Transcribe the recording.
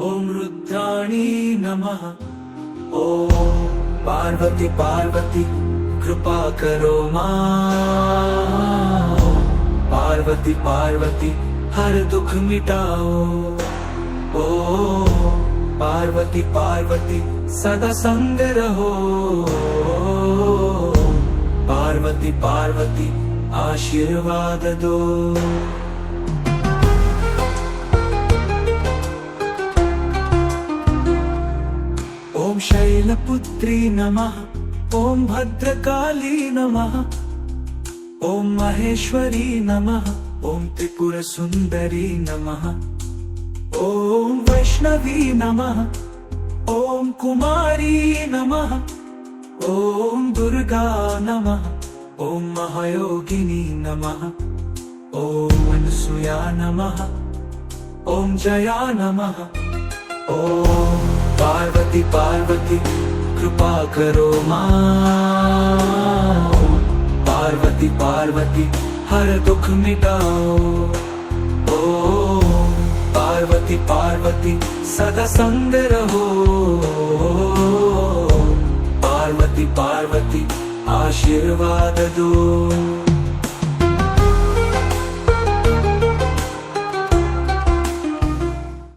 ओम रुद्राणी नमः। ओम पार्वती पार्वती कृपा करो माँ। पार्वती पार्वती हर दुख मिटाओ। ओ पार्वती पार्वती सदा संग रहो। पार्वती पार्वती आशीर्वाद दो। ओम शैलपुत्री नमः। ओम भद्रकाली नमः। ओम महेश्वरी नमः। ओम त्रिपुर सुंदरी नमः। ओम वैष्णवी नमः। ओम कुमारी नमः। ओम दुर्गा नमः। ओम महायोगिनी नमः। ओम अनसुया नमः। ओम जया नमः। ओम पार्वती पार्वती कृपा करो माँ। पार्वती पार्वती हर दुख मिटाओ। ओम पार्वती पार्वती सदा संग रहो। पार्वती पार्वती आशीर्वाद दो।